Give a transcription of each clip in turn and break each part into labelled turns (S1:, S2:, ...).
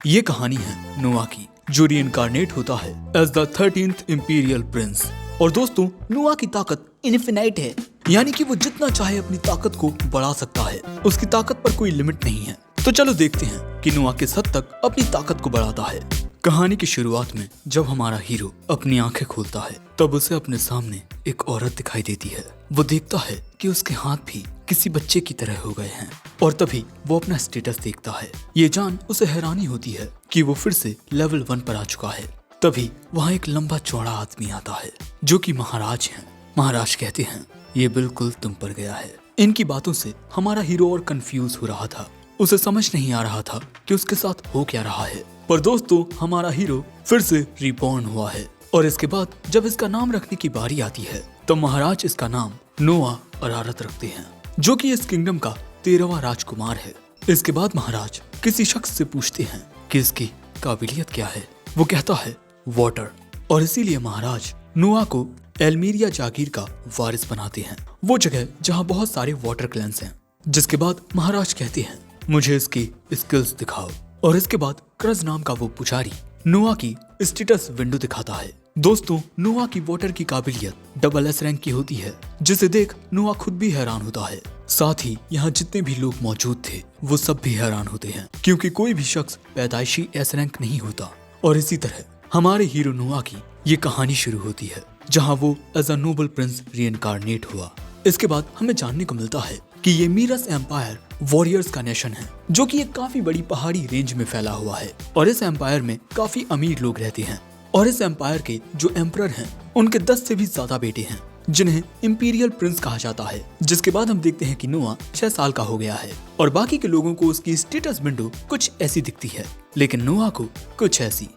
S1: ये कहानी है नोआ की, जो रीइंकार्नेट होता है as the 13th imperial Prince. और दोस्तों, नोआ की ताकत इनफिनाइट है, यानी कि वो जितना चाहे अपनी ताकत को बढ़ा सकता है। उसकी ताकत पर कोई लिमिट नहीं है। तो चलो देखते हैं कि नोआ किस हद तक अपनी ताकत को बढ़ाता है। कहानी की शुरुआत में जब हमारा हीरो अपनी आंखें खोलता है, तब उसे अपने सामने एक औरत दिखाई देती है। वो देखता है कि उसके हाथ भी किसी बच्चे की तरह हो गए हैं, और तभी वो अपना स्टेटस देखता है। ये जान उसे हैरानी होती है कि वो फिर से लेवल 1 पर आ चुका है। तभी वहाँ एक लंबा चौड़ा आदमी आता है, जो कि महाराज हैं। महाराज कहते हैं, ये बिल्कुल तुम पर गया है। इनकी बातों से हमारा हीरो और कंफ्यूज हो रहा था। उसे समझ नहीं आ रहा था कि उसके साथ हो क्या रहा है। पर दोस्तों, हमारा हीरो फिर से रिबॉर्न हुआ है, और इसके बाद जब इसका नाम रखने की बारी आती है, तो महाराज इसका नाम नोआ अरारत रखते हैं, जो कि इस किंगडम का 13वां राजकुमार है। इसके बाद महाराज किसी शख्स से पूछते हैं कि इसकी काबिलियत क्या है। वो कहता है वाटर, और इसीलिए महाराज नोआ को एल्मीरिया जागीर का वारिस बनाते हैं, वो जगह जहाँ बहुत सारे वाटर क्लैंस हैं। जिसके बाद महाराज कहते हैं, मुझे इसकी स्किल्स दिखाओ। और इसके बाद क्रज नाम का वो पुजारी नोआ की स्टेटस विंडो दिखाता है। दोस्तों, नोआ की वाटर की काबिलियत डबल एस रैंक की होती है, जिसे देख नोआ खुद भी हैरान होता है। साथ ही यहाँ जितने भी लोग मौजूद थे, वो सब भी हैरान होते हैं, क्योंकि कोई भी शख्स पैदाइशी एस रैंक नहीं होता। और इसी तरह हमारे हीरो नोआ की ये कहानी शुरू होती है, जहाँ वो एज अ नोबल प्रिंस रीइंकार्नेट हुआ। इसके बाद हमें जानने को मिलता है कि ये मीरस एम्पायर वॉरियर्स का नेशन है, जो कि एक काफी बड़ी पहाड़ी रेंज में फैला हुआ है। और इस एम्पायर में काफी अमीर लोग रहते हैं। और इस एम्पायर के जो एम्परर हैं, उनके 10 से भी ज्यादा बेटे हैं, जिन्हें इंपीरियल प्रिंस कहा जाता है। जिसके बाद हम देखते हैं कि नोआ 6 साल का हो गया है, और बाकी के लोगों को उसकी स्टेटस विंडो कुछ ऐसी दिखती है, लेकिन नोआ को कुछ ऐसी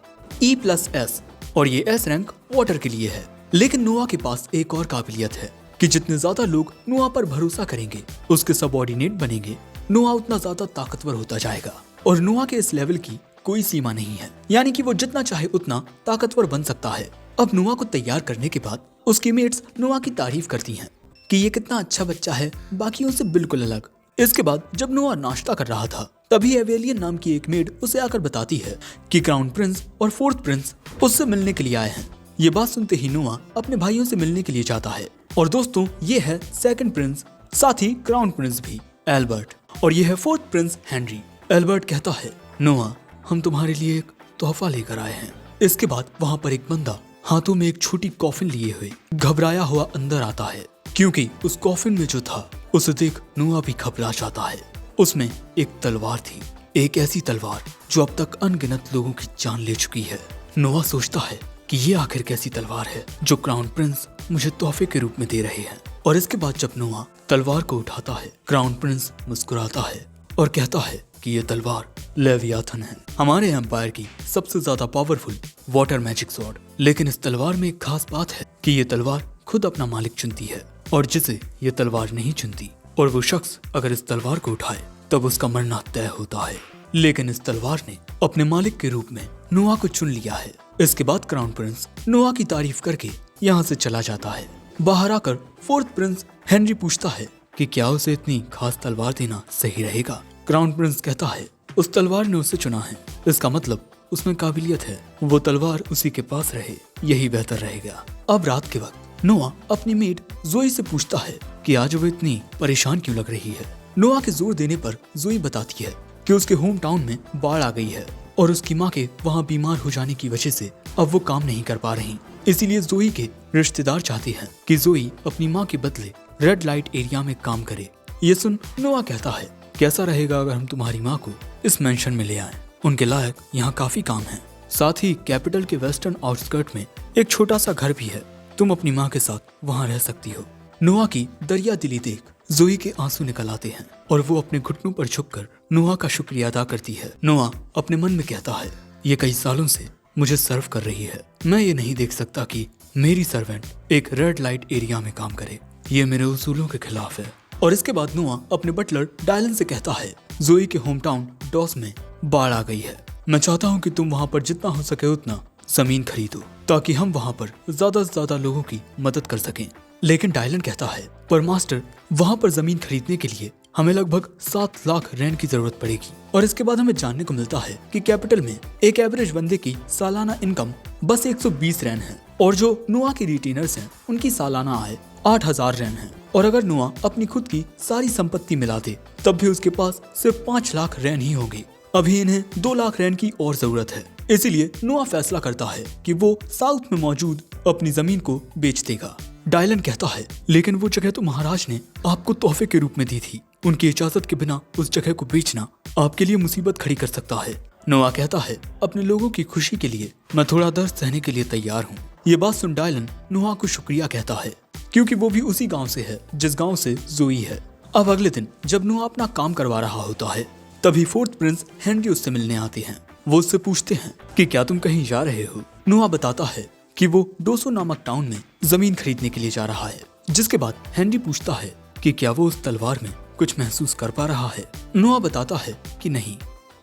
S1: E+S, और ये S रैंक वाटर के लिए है। लेकिन नोआ के पास एक और काबिलियत है कि जितने ज्यादा लोग नोआ पर भरोसा करेंगे, उसके सबऑर्डिनेट बनेंगे, नोआ उतना ज्यादा ताकतवर होता जाएगा। और नोआ के इस लेवल की कोई सीमा नहीं है, यानी कि वो जितना चाहे उतना ताकतवर बन सकता है। अब नोआ को तैयार करने के बाद उसकी मेट्स नोआ की तारीफ करती हैं कि ये कितना अच्छा बच्चा है, बाकियों से बिल्कुल अलग। इसके बाद जब नोआ नाश्ता कर रहा था, तभी एवेलियन नाम की एक मेड उसे आकर बताती है कि क्राउन प्रिंस और 4th प्रिंस उससे मिलने के लिए आए हैं। ये बात सुनते ही नोआ अपने भाइयों से मिलने के लिए जाता है। और दोस्तों, ये है 2nd प्रिंस, साथ ही क्राउन प्रिंस भी एल्बर्ट, और ये है 4th प्रिंस हेनरी। एल्बर्ट कहता है, नोआ, हम तुम्हारे लिए एक तोहफा लेकर आए हैं। इसके बाद वहाँ पर एक बंदा हाथों में एक छोटी कॉफिन लिए हुए घबराया हुआ अंदर आता है, क्योंकि उस कॉफिन में जो था उसे देख नोआ भी घबरा जाता है। उसमें एक तलवार थी, एक ऐसी तलवार जो अब तक अनगिनत लोगों की जान ले चुकी है। नोआ सोचता है कि ये आखिर कैसी तलवार है जो क्राउन प्रिंस मुझे तोहफे के रूप में दे रहे हैं। और इसके बाद जब नोआ तलवार को उठाता है, क्राउन प्रिंस मुस्कुराता है और कहता है कि ये तलवार लेवियाथन है, हमारे एम्पायर की सबसे ज्यादा पावरफुल वाटर मैजिक स्वॉर्ड। लेकिन इस तलवार में एक खास बात है कि ये तलवार खुद अपना मालिक चुनती है, और जिसे ये तलवार नहीं चुनती, और वो शख्स अगर इस तलवार को उठाए, तब उसका मरना तय होता है। लेकिन इस तलवार ने अपने मालिक के रूप में नोआ को चुन लिया है। इसके बाद क्राउन प्रिंस नोआ की तारीफ करके यहाँ से चला जाता है। बाहर आकर 4th प्रिंस हेनरी पूछता है कि क्या उसे इतनी खास तलवार देना सही रहेगा। क्राउन प्रिंस कहता है, उस तलवार ने उसे चुना है, इसका मतलब उसमें काबिलियत है, वो तलवार उसी के पास रहे, यही बेहतर रहेगा। अब रात के वक्त नोआ अपनी मेड जोई से पूछता है कि आज वो इतनी परेशान क्यों लग रही है। नोआ के जोर देने पर जोई बताती है कि उसके होम टाउन में बाढ़ आ गई है, और उसकी माँ के वहाँ बीमार हो जाने की वजह से अब वो काम नहीं कर पा रही। इसीलिए जोई के रिश्तेदार चाहते हैं कि जोई अपनी माँ के बदले रेड लाइट एरिया में काम करे। ये सुन नोआ कहता है, कैसा रहेगा अगर हम तुम्हारी माँ को इस मेंशन में ले आएं? उनके लायक यहाँ काफी काम है। साथ ही कैपिटल के वेस्टर्न आउटस्कर्ट में एक छोटा सा घर भी है, तुम अपनी माँ के साथ वहाँ रह सकती हो। नोआ की दरिया दिली देख जोई के आंसू निकल आते हैं, और वो अपने घुटनों पर झुककर नोआ का शुक्रिया अदा करती है। नोआ अपने मन में कहता है, ये कई सालों से मुझे सर्व कर रही है, मैं ये नहीं देख सकता कि मेरी सर्वेंट एक रेड लाइट एरिया में काम करे, ये मेरे उसूलों के खिलाफ है। और इसके बाद नोआ अपने बटलर डायलन से कहता है, जोई के होम टाउन डॉस में बाढ़ आ गई है, मैं चाहता हूँ कि तुम वहाँ पर जितना हो सके उतना जमीन खरीदो, ताकि हम वहाँ पर ज्यादा से ज्यादा लोगों की मदद कर सकें। लेकिन डायलन कहता है, पर मास्टर, वहाँ पर जमीन खरीदने के लिए हमें लगभग 7 लाख रैंड की जरूरत पड़ेगी। और इसके बाद हमें जानने को मिलता है कि कैपिटल में एक एवरेज बंदे की सालाना इनकम बस 120 रैन है और जो नुआ के रिटेनर्स हैं उनकी सालाना आय 8000 रैन है। और अगर नुआ अपनी खुद की सारी संपत्ति मिला दे तब भी उसके पास सिर्फ 5 लाख रैन ही होंगी। अभी इन्हें 2 लाख रैन की और जरूरत है, इसीलिए नुआ फैसला करता है कि वो साउथ में मौजूद अपनी जमीन को बेच देगा। डायलन कहता है लेकिन वो जगह तो महाराज ने आपको तोहफे के रूप में दी थी, उनकी इजाजत के बिना उस जगह को बेचना आपके लिए मुसीबत खड़ी कर सकता है। नोआ कहता है अपने लोगों की खुशी के लिए मैं थोड़ा दर्द सहने के लिए तैयार हूँ। ये बात सुन डायलन नोआ को शुक्रिया कहता है क्योंकि वो भी उसी गांव से है जिस गांव से जोई है। अब अगले दिन जब नोआ अपना काम करवा रहा होता है तभी फोर्थ प्रिंस हेनरी उससे मिलने आते हैं। वो उससे पूछते हैं कि क्या तुम कहीं जा रहे हो। नोआ बताता है कि वो डोसो नामक टाउन में जमीन खरीदने के लिए जा रहा है, जिसके बाद हेनरी पूछता है कि क्या वो उस तलवार में कुछ महसूस कर पा रहा है। नोआ बताता है कि नहीं।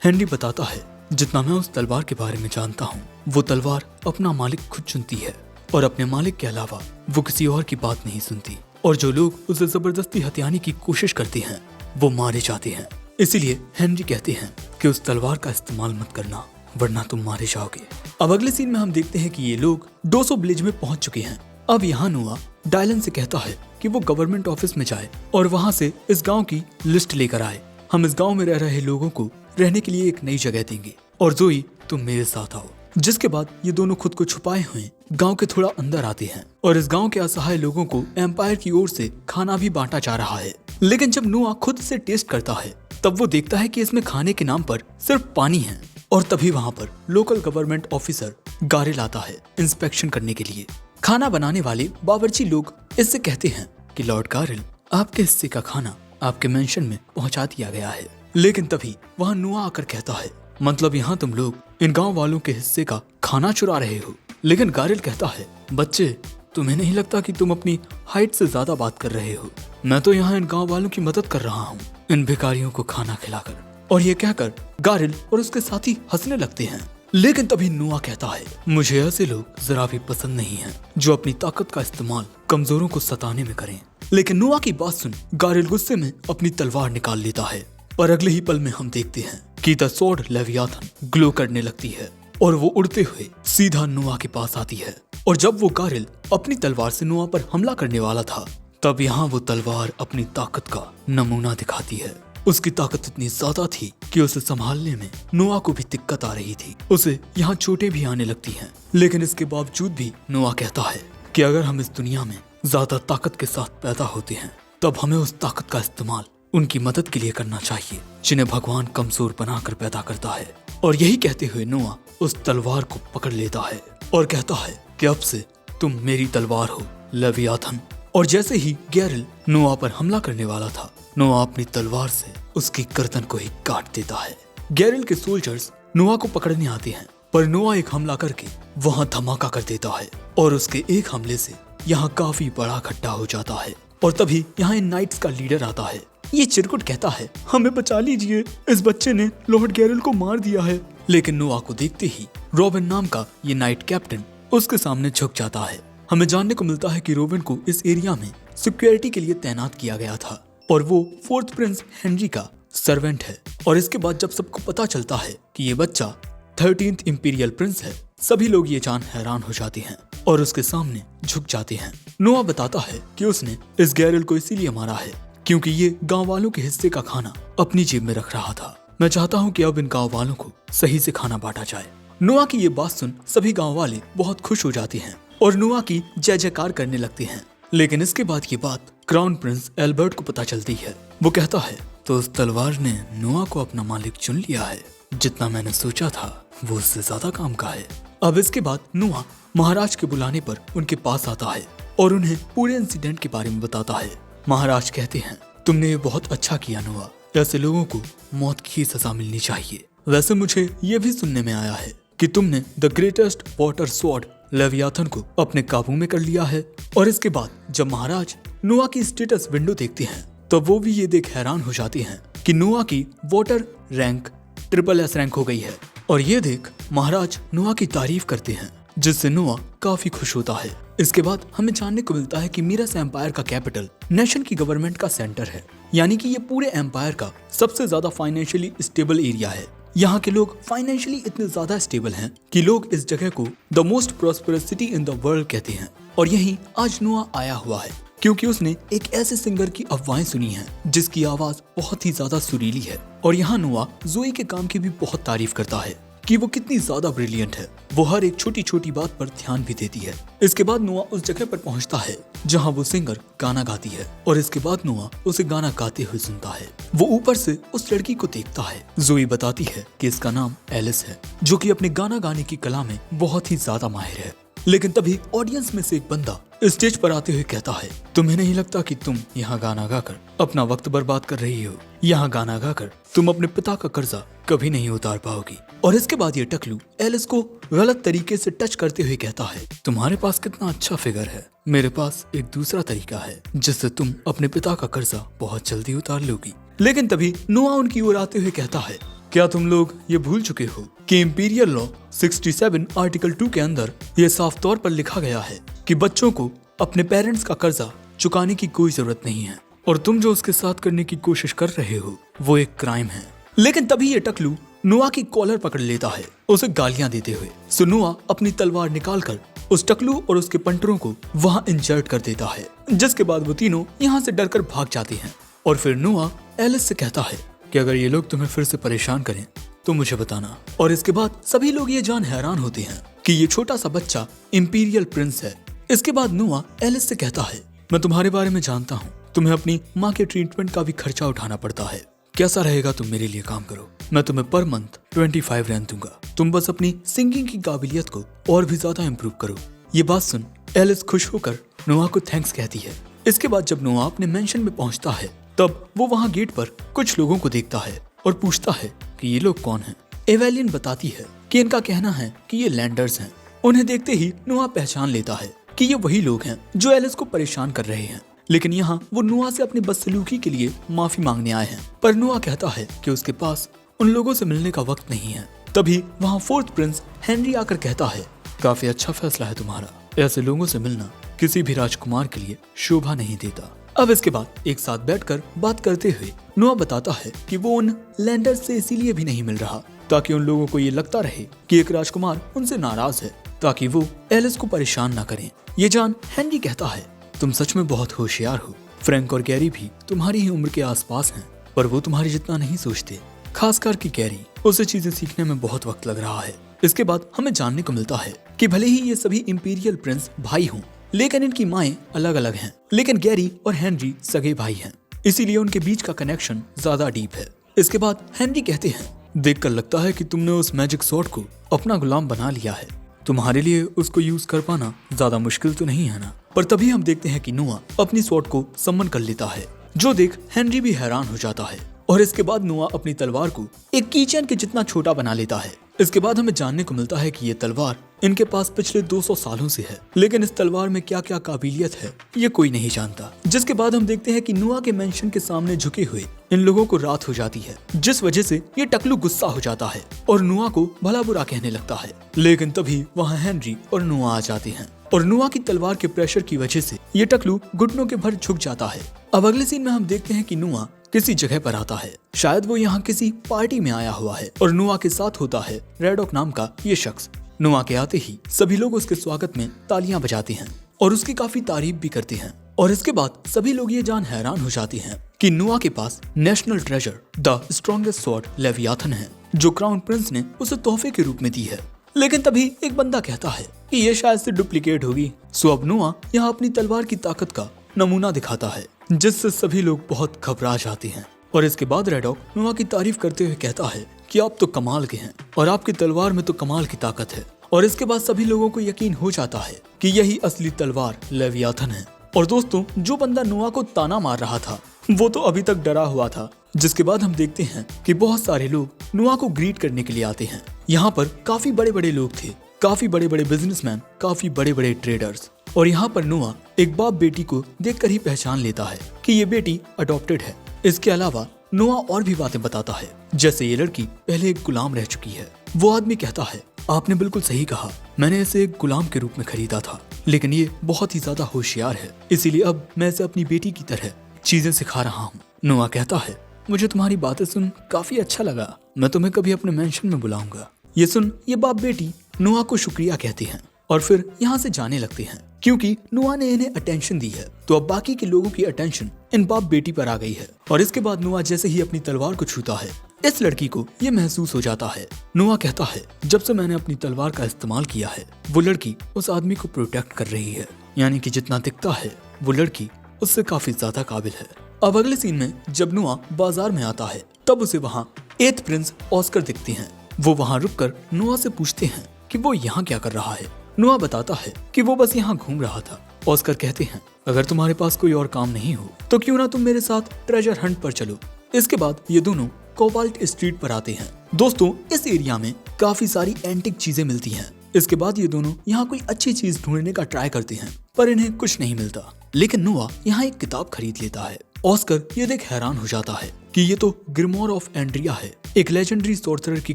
S1: हेनरी बताता है जितना मैं उस तलवार के बारे में जानता हूँ वो तलवार अपना मालिक खुद चुनती है और अपने मालिक के अलावा वो किसी और की बात नहीं सुनती, और जो लोग उसे जबरदस्ती हथियाने की कोशिश करते हैं वो मारे जाते हैं। इसीलिए हेनरी कहते हैं कि उस तलवार का इस्तेमाल मत करना वरना तुम मारे जाओगे। अब अगले सीन में हम देखते हैं कि ये लोग डोसो विलेज में पहुंच चुके हैं। अब यहाँ नोआ डायलन से कहता है कि वो गवर्नमेंट ऑफिस में जाए और वहाँ से इस गांव की लिस्ट लेकर आए। हम इस गांव में रह रहे लोगों को रहने के लिए एक नई जगह देंगे और जोई तुम मेरे साथ आओ। जिसके बाद ये दोनों खुद को छुपाए हुए गांव के थोड़ा अंदर आते हैं और इस गांव के असहाय लोगों को एम्पायर की ओर से खाना भी बांटा जा रहा है। लेकिन जब नोआ खुद से टेस्ट करता है तब वो देखता है कि इसमें खाने के नाम पर सिर्फ पानी है। और तभी वहाँ पर लोकल गवर्नमेंट ऑफिसर गारिल आता है इंस्पेक्शन करने के लिए। खाना बनाने वाले बावर्ची लोग इससे कहते हैं कि लॉर्ड गारिल आपके हिस्से का खाना आपके मेंशन में पहुंचा दिया गया है। लेकिन तभी वहाँ नोआ आकर कहता है मतलब यहाँ तुम लोग इन गांव वालों के हिस्से का खाना चुरा रहे हो। लेकिन गारिल कहता है बच्चे तुम्हें नहीं लगता कि तुम अपनी हाइट से ज्यादा बात कर रहे हो। मैं तो यहाँ इन गांव वालों की मदद कर रहा हूँ इन भिखारियों को खाना खिलाकर। और ये कहकर गारिल और उसके साथी हंसने लगते हैं। लेकिन तभी नोआ कहता है मुझे ऐसे लोग जरा भी पसंद नहीं हैं जो अपनी ताकत का इस्तेमाल कमजोरों को सताने में करें। लेकिन नोआ की बात सुन गारिल गुस्से में अपनी तलवार निकाल लेता है और अगले ही पल में हम देखते हैं कि द स्वॉर्ड लेवियाथन ग्लो करने लगती है और वो उड़ते हुए सीधा नोआ के पास आती है। और जब वो गारिल अपनी तलवार से नोआ पर हमला करने वाला था तब यहाँ वो तलवार अपनी ताकत का नमूना दिखाती है। उसकी ताकत इतनी ज्यादा थी कि उसे संभालने में नोआ को भी दिक्कत आ रही थी। उसे यहाँ चोटें भी आने लगती हैं। लेकिन इसके बावजूद भी नोआ कहता है कि अगर हम इस दुनिया में ज्यादा ताकत के साथ पैदा होते हैं तब हमें उस ताकत का इस्तेमाल उनकी मदद के लिए करना चाहिए जिन्हें भगवान कमजोर बनाकर पैदा करता है। और यही कहते हुए नोआ उस तलवार को पकड़ लेता है और कहता है कि अब से तुम मेरी तलवार हो लेवियाथन। और जैसे ही गैरिल नोआ पर हमला करने वाला था नोआ अपनी तलवार से उसकी गर्दन को ही काट देता है। गैरिल के सोल्जर्स नोआ को पकड़ने आते हैं पर नोआ एक हमला करके वहां धमाका कर देता है और उसके एक हमले से यहाँ काफी बड़ा खड्डा हो जाता है। और तभी यहाँ इन नाइट्स का लीडर आता है। ये चिरकुट कहता है हमें बचा लीजिए, इस बच्चे ने लॉर्ड गैरिल को मार दिया है। लेकिन नोआ को देखते ही रॉबिन नाम का ये नाइट कैप्टन उसके सामने झुक जाता है। हमें जानने को मिलता है कि रॉबिन को इस एरिया में सिक्योरिटी के लिए तैनात किया गया था और वो फोर्थ प्रिंस हेनरी का सर्वेंट है। और इसके बाद जब सबको पता चलता है कि ये बच्चा 13th इंपीरियल प्रिंस है सभी लोग ये जान हैरान हो जाते हैं और उसके सामने झुक जाते हैं। नोआ बताता है कि उसने इस गैरिल को इसीलिए मारा है क्योंकि ये गांव वालों के हिस्से का खाना अपनी जेब में रख रहा था। मैं चाहता हूँ कि अब इन गांव वालों को सही से खाना बांटा जाए। नोआ की ये बात सुन सभी गांव वाले बहुत खुश हो जाते हैं और नोआ की जय जयकार करने लगते हैं। लेकिन इसके बाद ये बात क्राउन प्रिंस एल्बर्ट को पता चलती है। वो कहता है तो उस तलवार ने नोआ को अपना मालिक चुन लिया है। जितना मैंने सोचा था वो उससे ज्यादा काम का है। अब इसके बाद नोआ महाराज के बुलाने पर उनके पास आता है और उन्हें पूरे इंसिडेंट के बारे में बताता है। महाराज कहते हैं तुमने ये बहुत अच्छा किया नोआ, ऐसे लोगों को मौत की सजा मिलनी चाहिए। वैसे मुझे ये भी सुनने में आया है कि तुमने the greatest water sword Leviathan को अपने काबू में कर लिया है। और इसके बाद जब महाराज नोआ की स्टेटस विंडो देखते हैं तो वो भी ये देख हैरान हो जाते हैं कि नोआ की वाटर रैंक SSS रैंक हो गई है। और ये देख महाराज नोआ की तारीफ करते हैं जिससे नोआ काफी खुश होता है। इसके बाद हमें जानने को मिलता है कि मीरास एम्पायर का कैपिटल नेशन की गवर्नमेंट का सेंटर है, यानी कि ये पूरे एम्पायर का सबसे ज्यादा फाइनेंशियली स्टेबल एरिया है। यहाँ के लोग फाइनेंशियली इतने ज्यादा स्टेबल हैं कि लोग इस जगह को the most prosperous city in the world कहते हैं। और यहीं आज नोआ आया हुआ है क्योंकि उसने एक ऐसे सिंगर की अफवाहें सुनी हैं जिसकी आवाज बहुत ही ज्यादा सुरीली है। और यहाँ नोआ जोई के काम की भी बहुत तारीफ करता है कि वो कितनी ज्यादा ब्रिलियंट है। वो हर एक छोटी छोटी बात पर ध्यान भी देती है। इसके बाद नोआ उस जगह पर पहुंचता है जहां वो सिंगर गाना गाती है और इसके बाद नोआ उसे गाना गाते हुए सुनता है। वो ऊपर से उस लड़की को देखता है। जोई बताती है कि इसका नाम एलिस है, जो कि अपने गाना गाने की कला में बहुत ही ज्यादा माहिर है। लेकिन तभी ऑडियंस में से एक बंदा स्टेज पर आते हुए कहता है, तुम्हें नहीं लगता कि तुम यहाँ गाना गाकर अपना वक्त बर्बाद कर रही हो? यहाँ गाना गाकर तुम अपने पिता का कर्जा कभी नहीं उतार पाओगी। और इसके बाद ये टकलू एलिस को गलत तरीके से टच करते हुए कहता है, तुम्हारे पास कितना अच्छा फिगर है, मेरे पास एक दूसरा तरीका है जिससे तुम अपने पिता का कर्जा बहुत जल्दी उतार लोगी। लेकिन तभी नोआ उनकी ओर आते हुए कहता है, क्या तुम लोग ये भूल चुके हो कि इंपीरियल लॉ 67 आर्टिकल 2 के अंदर ये साफ तौर पर लिखा गया है कि बच्चों को अपने पेरेंट्स का कर्जा चुकाने की कोई जरूरत नहीं है, और तुम जो उसके साथ करने की कोशिश कर रहे हो वो एक क्राइम है। लेकिन तभी ये टकलू नोआ की कॉलर पकड़ लेता है उसे गालियां देते हुए। सो नोआ अपनी तलवार निकालकर उस टकलू और उसके पंटरों को वहां इंजर्ट कर देता है, जिसके बाद वो तीनों यहाँ से डरकर भाग जाते हैं। और फिर नोआ एलिस से कहता है कि अगर ये लोग तुम्हें फिर से परेशान करें तो मुझे बताना। और इसके बाद सभी लोग ये जान हैरान होते हैं कि ये छोटा सा बच्चा इंपीरियल प्रिंस है। इसके बाद नोआ एलिस से कहता है, मैं तुम्हारे बारे में जानता हूँ, तुम्हें अपनी माँ के ट्रीटमेंट का भी खर्चा उठाना पड़ता है। कैसा रहेगा तुम मेरे लिए काम करो, मैं तुम्हें पर मंथ 25 रैंक दूंगा, तुम बस अपनी सिंगिंग की काबिलियत को और भी ज्यादा इम्प्रूव करो। ये बात सुन एलिस खुश होकर नोआ को थैंक्स कहती है। इसके बाद जब नोआ अपने मेंशन में पहुंचता है तब वो वहाँ गेट पर कुछ लोगों को देखता है और पूछता है कि ये लोग कौन हैं। एवेलियन बताती है कि इनका कहना है कि ये लैंडर्स हैं। उन्हें देखते ही नोआ पहचान लेता है कि ये वही लोग हैं जो एलिस को परेशान कर रहे हैं। लेकिन यहाँ वो नोआ से अपनी बदसलूकी के लिए माफी मांगने आए हैं, पर नोआ कहता है कि उसके पास उन लोगों से मिलने का वक्त नहीं है। तभी वहाँ फोर्थ प्रिंस हेनरी आकर कहता है, काफी अच्छा फैसला है तुम्हारा, ऐसे लोगों से मिलना किसी भी राजकुमार के लिए शोभा नहीं देता। अब इसके बाद एक साथ बैठकर बात करते हुए नोआ बताता है कि वो उन लैंडर्स से इसीलिए भी नहीं मिल रहा ताकि उन लोगों को ये लगता रहे कि एक राजकुमार उनसे नाराज है, ताकि वो एलिस को परेशान ना करें। ये जान हेनरी कहता है, तुम सच में बहुत होशियार हो। फ्रैंक और गैरी भी तुम्हारी ही उम्र के आसपास हैं, पर वो तुम्हारी जितना नहीं सोचते, खासकर कि गैरी, उसे चीजें सीखने में बहुत वक्त लग रहा है। इसके बाद हमें जानने को मिलता है कि भले ही ये सभी इंपीरियल प्रिंस भाई हों, लेकिन इनकी माएं अलग अलग हैं। लेकिन गैरी और हेनरी सगे भाई हैं, इसीलिए उनके बीच का कनेक्शन ज्यादा डीप है। इसके बाद हेनरी कहते हैं, देखकर लगता है कि तुमने उस मैजिक स्वॉर्ड को अपना गुलाम बना लिया है, तुम्हारे लिए उसको यूज कर पाना ज्यादा मुश्किल तो नहीं है ना। पर तभी हम देखते हैं कि नोआ अपनी स्वॉर्ड को समन कर लेता है, जो देख हेनरी भी हैरान हो जाता है। और इसके बाद नोआ अपनी तलवार को एक कीचेन के जितना छोटा बना लेता है। इसके बाद हमें जानने को मिलता है कि ये तलवार इनके पास पिछले 200 सालों से है, लेकिन इस तलवार में क्या क्या काबिलियत है ये कोई नहीं जानता। जिसके बाद हम देखते हैं कि नोआ के मेंशन के सामने झुके हुए इन लोगों को रात हो जाती है, जिस वजह से ये टकलू गुस्सा हो जाता है और नोआ को भला बुरा कहने लगता है। लेकिन तभी वहाँ हेनरी और नोआ आ जाते हैं और नोआ की तलवार के प्रेशर की वजह से ये टकलू घुटनों के भर झुक जाता है। अब अगले सीन में हम देखते हैं कि नोआ किसी जगह पर आता है, शायद वो यहाँ किसी पार्टी में आया हुआ है और नोआ के साथ होता है रेडॉक नाम का ये शख्स। नोआ के आते ही सभी लोग उसके स्वागत में तालियां बजाते हैं और उसकी काफी तारीफ भी करते हैं। और इसके बाद सभी लोग ये जान हैरान हो जाते हैं कि नोआ के पास national treasure the strongest sword leviathan है, जो क्राउन प्रिंस ने उसे तोहफे के रूप में दी है। लेकिन तभी एक बंदा कहता है कि ये शायद से डुप्लीकेट होगी। सो अब नोआ यहाँ अपनी तलवार की ताकत का नमूना दिखाता है, जिससे सभी लोग बहुत घबरा जाते हैं। और इसके बाद रेडॉक नोआ की तारीफ करते हुए कहता है कि आप तो कमाल के हैं और आपकी तलवार में तो कमाल की ताकत है। और इसके बाद सभी लोगों को यकीन हो जाता है कि यही असली तलवार लेवियाथन है। और दोस्तों, जो बंदा नोआ को ताना मार रहा था वो तो अभी तक डरा हुआ था। जिसके बाद हम देखते हैं कि बहुत सारे लोग नोआ को ग्रीट करने के लिए आते हैं। यहाँ पर काफी बड़े बड़े लोग थे, काफी बड़े बड़े बिजनेसमैन, काफी बड़े बड़े ट्रेडर्स। और यहाँ पर नोआ एक बाप बेटी को देखकर ही पहचान लेता है कि ये बेटी अडॉप्टेड है। इसके अलावा नोआ और भी बातें बताता है, जैसे ये लड़की पहले एक गुलाम रह चुकी है। वो आदमी कहता है, आपने बिल्कुल सही कहा, मैंने इसे एक गुलाम के रूप में खरीदा था, लेकिन ये बहुत ही ज्यादा होशियार है, इसीलिए अब मैं इसे अपनी बेटी की तरह चीजें सिखा रहा हूँ। नोआ कहता है, मुझे तुम्हारी बातें सुन काफी अच्छा लगा, मैं तुम्हें कभी अपने मेंशन में बुलाऊंगा। ये सुन ये बाप बेटी नोआ को शुक्रिया कहते हैं और फिर यहाँ से जाने लगते हैं, क्योंकि नोआ ने इन्हें अटेंशन दी है तो अब बाकी के लोगों की अटेंशन इन बाप बेटी पर आ गई है। और इसके बाद नोआ जैसे ही अपनी तलवार को छूता है, इस लड़की को ये महसूस हो जाता है। नोआ कहता है, जब से मैंने अपनी तलवार का इस्तेमाल किया है, वो लड़की उस आदमी को प्रोटेक्ट कर रही है, यानी कि जितना दिखता है वो लड़की उससे काफी ज्यादा काबिल है। अब अगले सीन में जब नोआ बाजार में आता है, तब उसे वहाँ 8th प्रिंस ऑस्कर दिखते हैं। वो वहाँ रुककर नोआ से पूछते हैं कि वो यहाँ क्या कर रहा है। नोआ बताता है कि वो बस यहाँ घूम रहा था। ऑस्कर कहते हैं, अगर तुम्हारे पास कोई और काम नहीं हो तो क्यों ना तुम मेरे साथ ट्रेजर हंट पर चलो। इसके बाद ये दोनों कोबाल्ट स्ट्रीट पर आते हैं। दोस्तों, इस एरिया में काफी सारी एंटिक चीजें मिलती हैं। इसके बाद ये दोनों यहाँ कोई अच्छी चीज ढूंढने का ट्राई करते हैं, पर इन्हें कुछ नहीं मिलता। लेकिन नोआ यहाँ एक किताब खरीद लेता है। ऑस्कर ये देख हैरान हो जाता है कि ये तो ग्रिमोर ऑफ एंड्रिया है, एक लेजेंडरी सोर्सरर की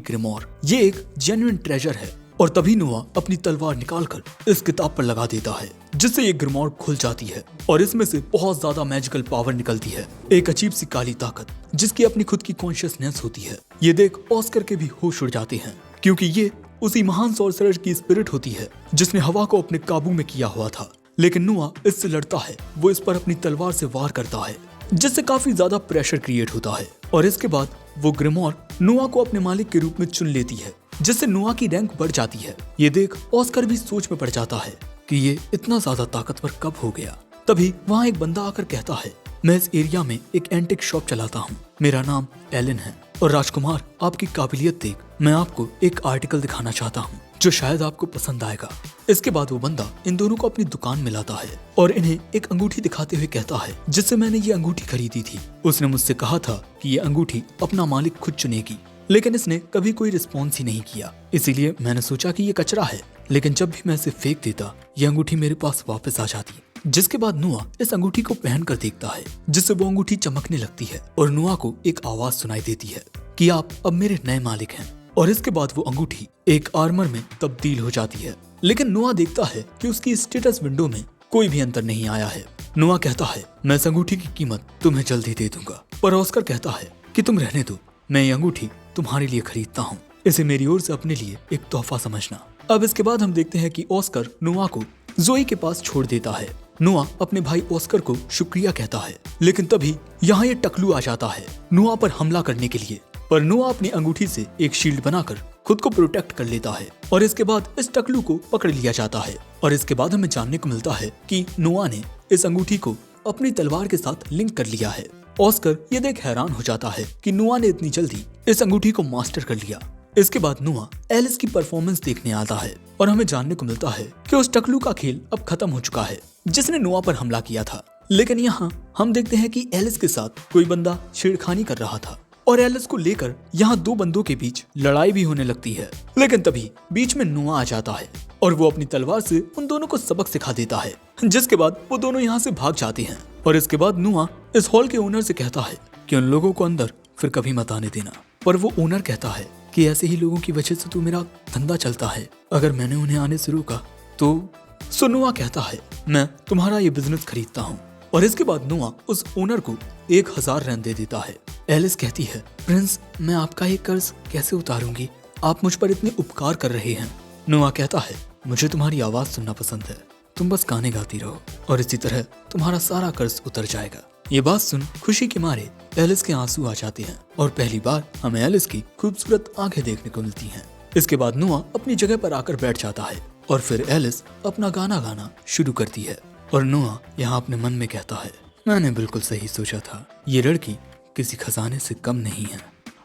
S1: ग्रिमोर। ये एक जेन्युइन ट्रेजर है। और तभी नोआ अपनी तलवार निकालकर इस किताब पर लगा देता है, जिससे ये ग्रिमोर खुल जाती है और इसमें से बहुत ज्यादा मैजिकल पावर निकलती है, एक अजीब सी काली ताकत जिसकी अपनी खुद की कॉन्शियसनेस होती है। ये देख ऑस्कर के भी होश उड़ जाते हैं, क्योंकि ये उसी महान सोर्सरर की स्पिरिट होती है जिसने हवा को अपने काबू में किया हुआ था। लेकिन नोआ इससे लड़ता है, वो इस पर अपनी तलवार से वार करता है, जिससे काफी ज्यादा प्रेशर क्रिएट होता है। और इसके बाद वो ग्रिमोर नोआ को अपने मालिक के रूप में चुन लेती है, जिससे नोआ की रैंक बढ़ जाती है। ये देख ऑस्कर भी सोच में पड़ जाता है कि ये इतना ज्यादा ताकतवर कब हो गया। तभी वहाँ एक बंदा आकर कहता है, मैं इस एरिया में एक एंटिक शॉप चलाता हूँ, मेरा नाम एलन है, और राजकुमार आपकी काबिलियत देख मैं आपको एक आर्टिकल दिखाना चाहता हूँ जो शायद आपको पसंद आएगा। इसके बाद वो बंदा इन दोनों को अपनी दुकान में लाता है और इन्हें एक अंगूठी दिखाते हुए कहता है, जिससे मैंने ये अंगूठी खरीदी थी। उसने मुझसे कहा था कि ये अंगूठी अपना मालिक खुद चुनेगी, लेकिन इसने कभी कोई रिस्पॉन्स ही नहीं किया, इसीलिए मैंने सोचा कि ये कचरा है, लेकिन जब भी मैं इसे फेंक देता ये अंगूठी मेरे पास वापस आ जाती। जिसके बाद नोआ इस अंगूठी को पहनकर देखता है, जिससे वो अंगूठी चमकने लगती है और नोआ को एक आवाज सुनाई देती है कि आप अब मेरे नए मालिक हैं। और इसके बाद वो अंगूठी एक आर्मर में तब्दील हो जाती है। लेकिन नोआ देखता है कि उसकी स्टेटस विंडो में कोई भी अंतर नहीं आया है। नोआ कहता है, मैं इस अंगूठी की कीमत तुम्हें जल्दी दे दूंगा, पर ऑस्कर कहता है कि तुम रहने दो, मैं ये अंगूठी तुम्हारे लिए खरीदता हूँ, इसे मेरी ओर से अपने लिए एक तोहफा समझना। अब इसके बाद हम देखते हैं कि ऑस्कर नोआ को जोई के पास छोड़ देता है। नोआ अपने भाई ऑस्कर को शुक्रिया कहता है, लेकिन तभी यहाँ ये टकलू आ जाता है नोआ पर हमला करने के लिए, पर नोआ अपनी अंगूठी से एक शील्ड बनाकर खुद को प्रोटेक्ट कर लेता है और इसके बाद इस टकलू को पकड़ लिया जाता है। और इसके बाद हमें जानने को मिलता है कि नोआ ने इस अंगूठी को अपनी तलवार के साथ लिंक कर लिया है। ऑस्कर ये देख हैरान हो जाता है कि नोआ ने इतनी जल्दी इस अंगूठी को मास्टर कर लिया। इसके बाद नोआ एलिस की परफॉर्मेंस देखने आता है और हमें जानने को मिलता है कि उस टकलू का खेल अब खत्म हो चुका है जिसने नोआ पर हमला किया था। लेकिन यहाँ हम देखते हैं कि एलिस के साथ कोई बंदा छेड़खानी कर रहा था और एलिस को लेकर यहाँ दो बंदों के बीच लड़ाई भी होने लगती है। लेकिन तभी बीच में नोआ आ जाता है और वो अपनी तलवार से उन दोनों को सबक सिखा देता है, जिसके बाद वो दोनों यहाँ से भाग जाते हैं। और इसके बाद नोआ इस हॉल के ओनर से कहता है कि उन लोगों को अंदर फिर कभी मत आने देना। पर वो ओनर कहता है कि ऐसे ही लोगों की वजह से तो मेरा धंधा चलता है, अगर मैंने उन्हें आने से रोका तो नोआ कहता है, मैं तुम्हारा ये बिजनेस खरीदता हूँ। और इसके बाद नोआ उस ओनर को 1000 रैन दे देता है। एलिस कहती है, प्रिंस मैं आपका ये कर्ज कैसे उतारूंगी, आप मुझ पर इतने उपकार कर रहे हैं। नोआ कहता है, मुझे तुम्हारी आवाज सुनना पसंद है, तुम बस गाने गाती रहो और इसी तरह तुम्हारा सारा कर्ज उतर जाएगा। ये बात सुन खुशी के मारे एलिस के आंसू आ जाते हैं और पहली बार हमें एलिस की खूबसूरत आंखें देखने को मिलती हैं। इसके बाद नोआ अपनी जगह पर आकर बैठ जाता है और फिर एलिस अपना गाना गाना शुरू करती है और नोआ यहाँ अपने मन में कहता है, मैंने बिल्कुल सही सोचा था, ये लड़की किसी खजाने से कम नहीं है।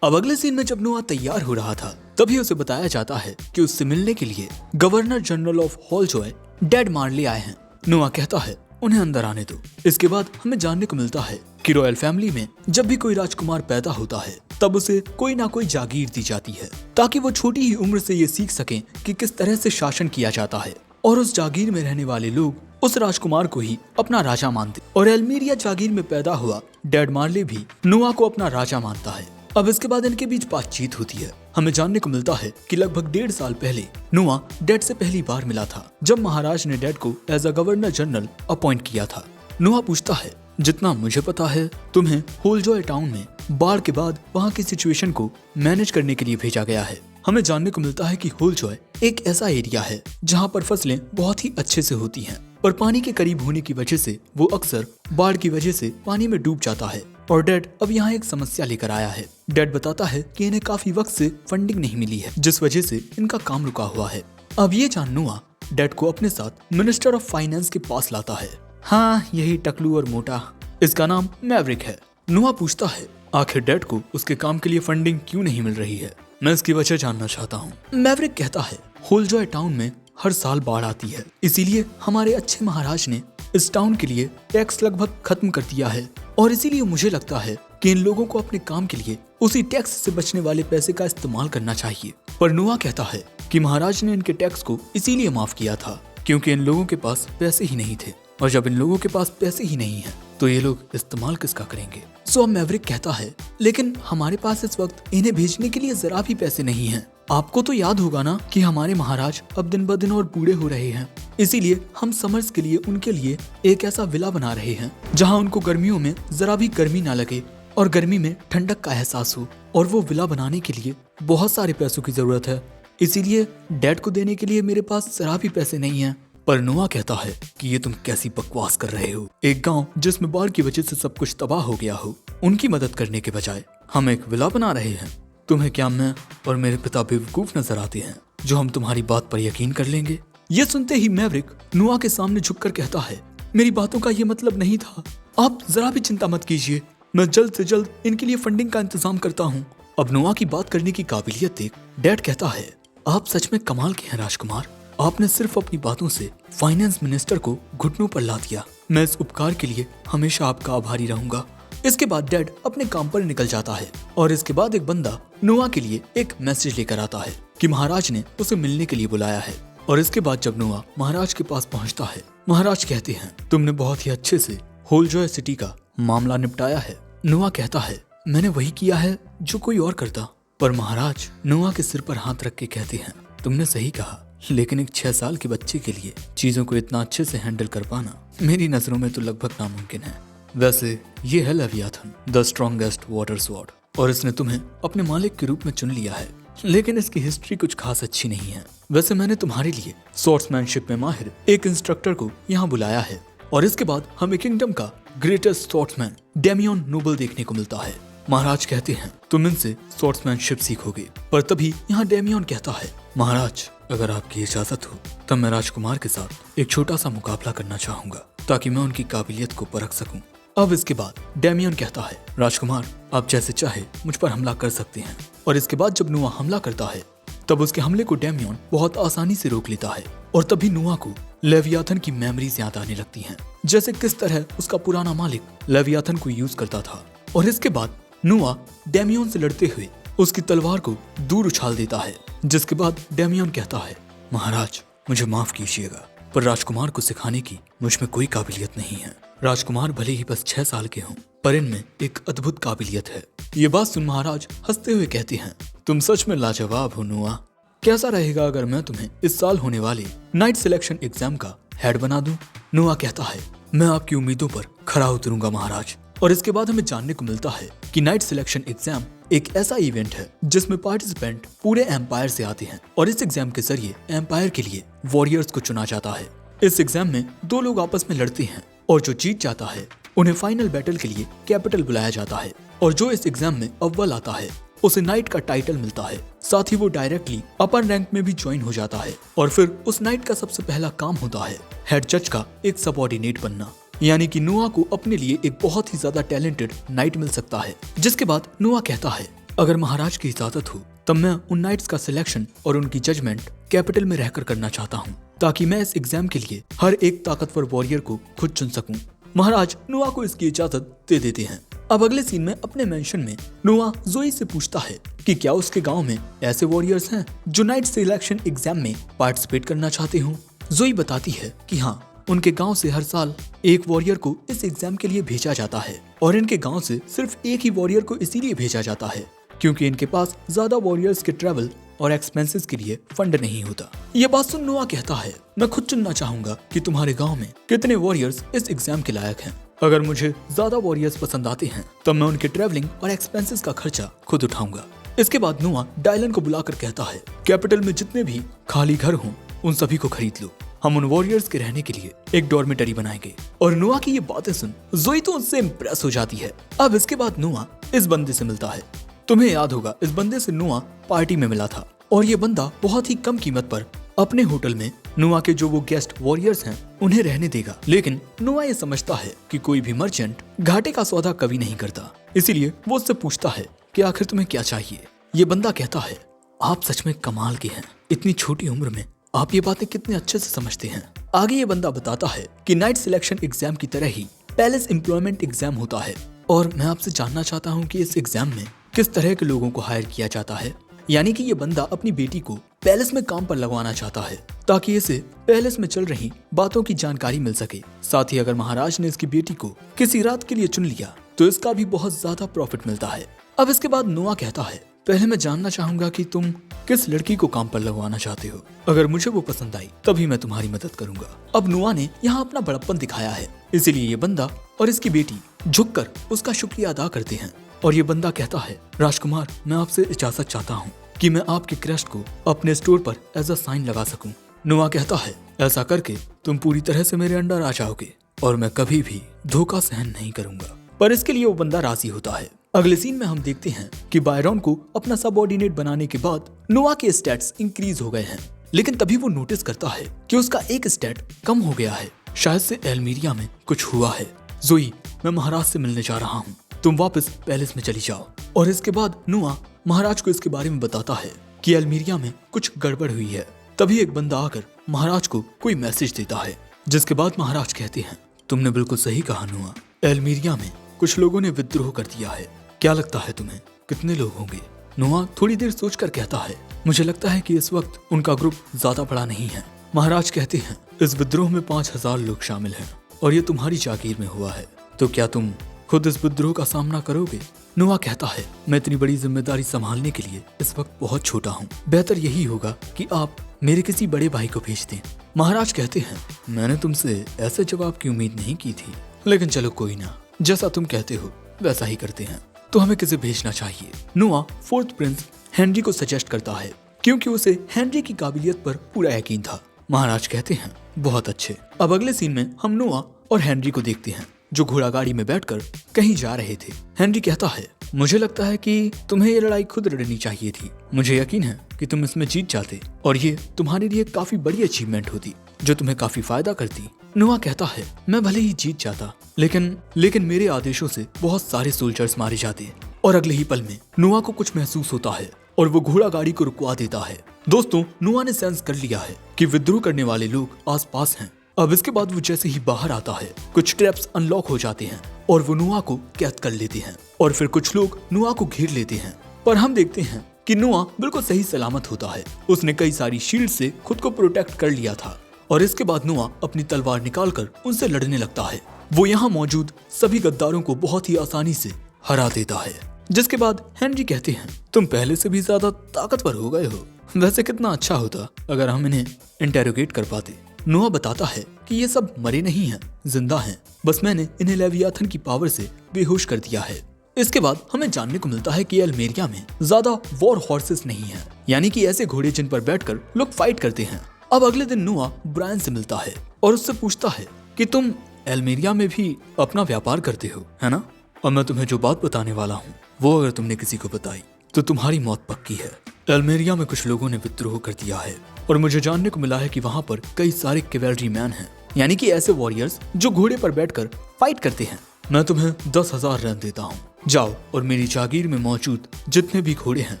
S1: अब अगले सीन में जब नोआ तैयार हो रहा था तभी उसे बताया जाता है कि उससे मिलने के लिए गवर्नर जनरल ऑफ होलजॉय डेड मार्ले आए हैं। नोआ कहता है, उन्हें अंदर आने दो। इसके बाद हमें जानने को मिलता है कि रॉयल फैमिली में जब भी कोई राजकुमार पैदा होता है तब उसे कोई ना कोई जागीर दी जाती है ताकि वो छोटी ही उम्र से ये सीख सकें कि किस तरह से शासन किया जाता है। और उस जागीर में रहने वाले लोग उस राजकुमार को ही अपना राजा मानते और एल्मीरिया जागीर में पैदा हुआ डेड मार्ले भी नोआ को अपना राजा मानता है। अब इसके बाद इनके बीच बातचीत होती है। हमें जानने को मिलता है कि लगभग 1.5 साल पहले नुआ डैड से पहली बार मिला था, जब महाराज ने डैड को as a governor general appoint किया था। नुआ पूछता है, जितना मुझे पता है तुम्हें होलजॉय टाउन में बाढ़ के बाद वहाँ की सिचुएशन को मैनेज करने के लिए भेजा गया है। हमें जानने को मिलता है कि होलजॉय एक ऐसा एरिया है जहाँ पर फसलें बहुत ही अच्छे से होती हैं, पर पानी के करीब होने की वजह से वो अक्सर बाढ़ की वजह से पानी में डूब जाता है। और डैड अब यहाँ एक समस्या लेकर आया है। डैड बताता है कि इन्हें काफी वक्त से फंडिंग नहीं मिली है, जिस वजह से इनका काम रुका हुआ है। अब ये जान नुआ डैड को अपने साथ मिनिस्टर ऑफ फाइनेंस के पास लाता है। हाँ, यही टकलू और मोटा, इसका नाम मैवरिक है। नुआ पूछता है, आखिर डैड को उसके काम के लिए फंडिंग क्यों नहीं मिल रही है? मैं इसकी वजह जानना चाहता हूँ। मैवरिक कहता है, होलजॉय टाउन में हर साल बाढ़ आती है, इसीलिए हमारे अच्छे महाराज ने इस टाउन के लिए टैक्स लगभग खत्म कर दिया है, और इसीलिए मुझे लगता है कि इन लोगों को अपने काम के लिए उसी टैक्स से बचने वाले पैसे का इस्तेमाल करना चाहिए। पर नुआ कहता है कि महाराज ने इनके टैक्स को इसीलिए माफ किया था क्योंकि इन लोगों के पास पैसे ही नहीं थे, और जब इन लोगों के पास पैसे ही नहीं है तो ये लोग इस्तेमाल किसका करेंगे? सो अब मैवरिक कहता है, लेकिन हमारे पास इस वक्त इन्हें भेजने के लिए जरा भी पैसे नहीं हैं। आपको तो याद होगा ना कि हमारे महाराज अब दिन ब दिन और बूढ़े हो रहे हैं, इसीलिए हम समर्स के लिए उनके लिए एक ऐसा विला बना रहे हैं जहां उनको गर्मियों में जरा भी गर्मी ना लगे और गर्मी में ठंडक का एहसास हो। और वो विला बनाने के लिए बहुत सारे पैसों की जरूरत है, इसीलिए डैड को देने के लिए मेरे पास जरा भी पैसे नहीं है। पर नुआ कहता है कि ये तुम कैसी बकवास कर रहे हो। एक गांव जिसमें बाढ़ की वजह से सब कुछ तबाह हो गया हो, उनकी मदद करने के बजाय हम एक विला बना रहे हैं। तुम्हें क्या मैं और मेरे पिता बेवकूफ नजर आते हैं जो हम तुम्हारी बात पर यकीन कर लेंगे? ये सुनते ही मैवरिक नुआ के सामने झुककर कहता है, मेरी बातों का ये मतलब नहीं था। आप जरा भी चिंता मत कीजिए, मैं जल्द से जल्द इनके लिए फंडिंग का इंतजाम करता हूँ। अब नुआ की बात करने की काबिलियत देख डैड कहता है, आप सच में कमाल के हैं राजकुमार। आपने सिर्फ अपनी बातों से फाइनेंस मिनिस्टर को घुटनों पर ला दिया। मैं इस उपकार के लिए हमेशा आपका आभारी रहूंगा। इसके बाद डैड अपने काम पर निकल जाता है, और इसके बाद एक बंदा नुआ के लिए एक मैसेज लेकर आता है कि महाराज ने उसे मिलने के लिए बुलाया है। और इसके बाद जब नुआ महाराज के पास पहुंचता है, महाराज कहते हैं, तुमने बहुत ही अच्छे से होलजॉय सिटी का मामला निपटाया है। नुआ कहता है, मैंने वही किया है जो कोई और करता। पर महाराज नुआ के सिर पर हाथ रख के कहते हैं, तुमने सही कहा, लेकिन एक 6 साल के बच्चे के लिए चीजों को इतना अच्छे से हैंडल कर पाना मेरी नजरों में तो लगभग नामुमकिन है। वैसे ये है Leviathan, the strongest water sword, और इसने तुम्हें अपने मालिक के रूप में चुन लिया है, लेकिन इसकी हिस्ट्री कुछ खास अच्छी नहीं है। वैसे मैंने तुम्हारे लिए स्वॉर्ड्समैनशिप में माहिर एक इंस्ट्रक्टर को यहाँ बुलाया है, और इसके बाद हमें किंगडम का ग्रेटेस्ट स्वॉर्ड्समैन डेमियन नोबल देखने को मिलता है। महाराज कहते हैं, तुम इनसे स्वॉर्ड्समैनशिप सीखोगे। पर तभी यहाँ डेमियन कहता है, महाराज अगर आपकी इजाजत हो तब मैं राजकुमार के साथ एक छोटा सा मुकाबला करना चाहूंगा, ताकि मैं उनकी काबिलियत को परख सकूं। अब इसके बाद डेमियन कहता है, राजकुमार आप जैसे चाहे मुझ पर हमला कर सकते हैं। और इसके बाद जब नुआ हमला करता है, तब उसके हमले को डेमियन बहुत आसानी से रोक लेता है। और तभी नुआ को लेवियाथन की मेमोरीज याद आने लगती हैं, जैसे किस तरह उसका पुराना मालिक लेवियाथन को यूज करता था। और इसके बाद नुआ डेमियन से लड़ते हुए उसकी तलवार को दूर उछाल देता है, जिसके बाद डेमियन कहता है, महाराज मुझे माफ कीजिएगा, पर राजकुमार को सिखाने की मुझ में कोई काबिलियत नहीं है। राजकुमार भले ही बस 6 साल के हों, पर इनमें एक अद्भुत काबिलियत है। ये बात सुन महाराज हंसते हुए कहते हैं, तुम सच में लाजवाब हो नुआ। कैसा रहेगा अगर मैं तुम्हें इस साल होने वाले नाइट सिलेक्शन एग्जाम का हेड बना दूं? नुआ कहता है, मैं आपकी उम्मीदों पर खरा उतरूंगा महाराज। और इसके बाद हमें जानने को मिलता है कि नाइट सिलेक्शन एग्जाम एक ऐसा इवेंट है जिसमें पार्टिसिपेंट पूरे एम्पायर से आते हैं, और इस एग्जाम के जरिए एम्पायर के लिए वॉरियर्स को चुना जाता है। इस एग्जाम में 2 लोग आपस में लड़ते हैं, और जो जीत जाता है उन्हें फाइनल बैटल के लिए कैपिटल बुलाया जाता है। और जो इस एग्जाम में अव्वल आता है उसे नाइट का टाइटल मिलता है। साथ ही वो डायरेक्टली अपर रैंक में भी ज्वाइन हो जाता है। और फिर उस नाइट का सबसे पहला काम होता है हेड जज का एक सबऑर्डिनेट बनना, यानी कि नुआ को अपने लिए एक बहुत ही ज्यादा टैलेंटेड नाइट मिल सकता है। जिसके बाद नुआ कहता है, अगर महाराज की इजाजत हो तब मैं उन नाइट्स का सिलेक्शन और उनकी जजमेंट कैपिटल में रहकर करना चाहता हूँ, ताकि मैं इस एग्जाम के लिए हर एक ताकतवर वॉरियर को खुद चुन सकूं। महाराज नुआ को इसकी इजाजत दे देते हैं। अब अगले सीन में अपने मेंशन में नुआ जोई से पूछता है कि क्या उसके गांव में ऐसे वॉरियर्स हैं जो नाइट सिलेक्शन एग्जाम में पार्टिसिपेट करना चाहते हो। जोई बताती है कि हाँ, उनके गांव से हर साल एक वॉरियर को इस एग्जाम के लिए भेजा जाता है, और इनके गांव से सिर्फ एक ही वॉरियर को इसीलिए भेजा जाता है क्योंकि इनके पास ज्यादा वॉरियर्स के ट्रैवल और एक्सपेंसेस के लिए फंड नहीं होता। ये बात सुन नोआ कहता है, मैं खुद चुनना चाहूंगा कि तुम्हारे गांव में कितने वॉरियर्स इस एग्जाम के लायक हैं। अगर मुझे ज्यादा वॉरियर्स पसंद आते हैं तब मैं उनके ट्रैवलिंग और एक्सपेंसेस का खर्चा खुद उठाऊंगा। इसके बाद नोआ डायलन को बुलाकर कहता है, कैपिटल में जितने भी खाली घर हों उन सभी को खरीद लो। हम उन वॉरियर्स के रहने के लिए एक डॉर्मेटरी बनाएंगे। और नोआ की ये बातें सुन जोई तो उससे इम्प्रेस हो जाती है। अब इसके बाद नोआ इस बंदे से मिलता है। तुम्हें याद होगा, इस बंदे से नोआ पार्टी में मिला था और ये बंदा बहुत ही कम कीमत पर अपने होटल में नोआ के जो वो गेस्ट वॉरियर्स हैं उन्हें रहने देगा। लेकिन नोआ ये समझता है कि कोई भी मर्चेंट घाटे का सौदा कभी नहीं करता, इसीलिए वो उससे पूछता है कि आखिर तुम्हें क्या चाहिए। ये बंदा कहता है, आप सच में कमाल के हैं, इतनी छोटी उम्र में आप ये बातें कितने अच्छे से समझते हैं। आगे ये बंदा बताता है कि नाइट सिलेक्शन एग्जाम की तरह ही पैलेस एम्प्लॉयमेंट एग्जाम होता है और मैं आपसे जानना चाहता हूँ कि इस एग्जाम में किस तरह के लोगों को हायर किया जाता है। यानी कि ये बंदा अपनी बेटी को पैलेस में काम पर लगवाना चाहता है ताकि इसे पैलेस में चल रही बातों की जानकारी मिल सके। साथ ही अगर महाराज ने इसकी बेटी को किसी रात के लिए चुन लिया तो इसका भी बहुत ज्यादा प्रॉफिट मिलता है। अब इसके बाद नोआ कहता है, पहले मैं जानना चाहूंगा कि तुम किस लड़की को काम पर लगवाना चाहते हो। अगर मुझे वो पसंद आई तभी मैं तुम्हारी मदद करूंगा। अब नोआ ने यहाँ अपना बड़प्पन दिखाया है, इसीलिए ये बंदा और इसकी बेटी झुककर उसका शुक्रिया अदा करते हैं। और ये बंदा कहता है, राजकुमार मैं आपसे इजाजत चाहता हूँ कि मैं आपके क्रस्ट को अपने स्टोर पर एज अ साइन लगा सकूं। नोआ कहता है, ऐसा करके तुम पूरी तरह से मेरे अंडर आ जाओगे और मैं कभी भी धोखा सहन नहीं करूंगा। पर इसके लिए वो बंदा राजी होता है। अगले सीन में हम देखते हैं कि बायरॉन को अपना सबऑर्डिनेट बनाने के बाद नोआ के स्टैट्स इंक्रीज हो गए हैं, लेकिन तभी वो नोटिस करता है कि उसका एक स्टैट कम हो गया है। शायद से एल्मीरिया में कुछ हुआ है। जोई, मैं महाराज से मिलने जा रहा हूँ, तुम वापस पैलेस में चली जाओ। और इसके बाद नोआ महाराज को इसके बारे में बताता है कि एल्मीरिया में कुछ गड़बड़ हुई है। तभी एक बंदा आकर महाराज को कोई मैसेज देता है, जिसके बाद महाराज कहते हैं, तुमने बिल्कुल सही कहा नोआ, एल्मीरिया में कुछ लोगों ने विद्रोह कर दिया है। क्या लगता है तुम्हें कितने लोग होंगे? नोआ थोड़ी देर सोचकर कहता है, मुझे लगता है कि इस वक्त उनका ग्रुप ज्यादा बड़ा नहीं है। महाराज कहते हैं, इस विद्रोह में 5000 लोग शामिल हैं और ये तुम्हारी जागीर में हुआ है, तो क्या तुम खुद इस विद्रोह का सामना करोगे? नोआ कहता है, मैं इतनी बड़ी जिम्मेदारी संभालने के लिए इस वक्त बहुत छोटा हूँ, बेहतर यही होगा कि आप मेरे किसी बड़े भाई को भेज दें। महाराज कहते हैं, मैंने तुमसे ऐसे जवाब की उम्मीद नहीं की थी, लेकिन चलो कोई ना, जैसा तुम कहते हो वैसा ही करते हैं। तो हमें किसे भेजना चाहिए? नोआ फोर्थ प्रिंस हेनरी को सजेस्ट करता है क्योंकि उसे हेनरी की काबिलियत पर पूरा यकीन था। महाराज कहते हैं, बहुत अच्छे। अब अगले सीन में हम नोआ और हेनरी को देखते हैं जो घोड़ा गाड़ी में बैठकर कहीं जा रहे थे। हेनरी कहता है, मुझे लगता है कि तुम्हें ये लड़ाई खुद लड़नी चाहिए थी। मुझे यकीन है कि तुम इसमें जीत जाते और ये तुम्हारे लिए काफी बड़ी अचीवमेंट होती जो तुम्हें काफी फायदा करती। नोआ कहता है, मैं भले ही जीत जाता लेकिन मेरे आदेशों से बहुत सारे सोल्जर्स मारे जाते। और अगले ही पल में नोआ को कुछ महसूस होता है और वो घोड़ा गाड़ी को रुकवा देता है। दोस्तों, नोआ ने सेंस कर लिया है कि विद्रोह करने वाले लोग आसपास हैं। अब इसके बाद वो जैसे ही बाहर आता है कुछ ट्रैप्स अनलॉक हो जाते हैं और वो नोआ को कैद कर लेते हैं और फिर कुछ लोग नोआ को घेर लेते हैं। पर हम देखते हैं कि नोआ बिल्कुल सही सलामत होता है। उसने कई सारी शील्ड से खुद को प्रोटेक्ट कर लिया था और इसके बाद नोआ अपनी तलवार निकालकर उनसे लड़ने लगता है। वो यहाँ मौजूद सभी गद्दारों को बहुत ही आसानी से हरा देता है। जिसके बाद हेनरी कहते हैं, तुम पहले से भी ज्यादा ताकतवर हो गए हो। वैसे कितना अच्छा होता अगर हम इन्हें इंटेरोगेट कर पाते। नोआ बताता है कि ये सब मरे नहीं हैं, जिंदा हैं, बस मैंने इन्हें लेवियाथन की पावर से बेहोश कर दिया है। इसके बाद हमें जानने को मिलता है कि एल्मेरिया में ज्यादा वॉर हॉर्सेस नहीं हैं, यानी कि ऐसे घोड़े जिन पर बैठकर लोग फाइट करते हैं। अब अगले दिन नोआ ब्रायन से मिलता है और उससे पूछता है कि तुम एल्मेरिया में भी अपना व्यापार करते हो, है ना? और मैं तुम्हें जो बात बताने वाला हूँ वो अगर तुमने किसी को बताई तो तुम्हारी मौत पक्की है। एल्मेरिया में कुछ लोगों ने विद्रोह कर दिया है और मुझे जानने को मिला है कि वहाँ पर कई सारे कैवेलरी मैन हैं, यानी कि ऐसे वॉरियर्स जो घोड़े पर बैठकर फाइट करते हैं। मैं तुम्हें 10,000 रन देता हूँ, जाओ और मेरी जागीर में मौजूद जितने भी घोड़े हैं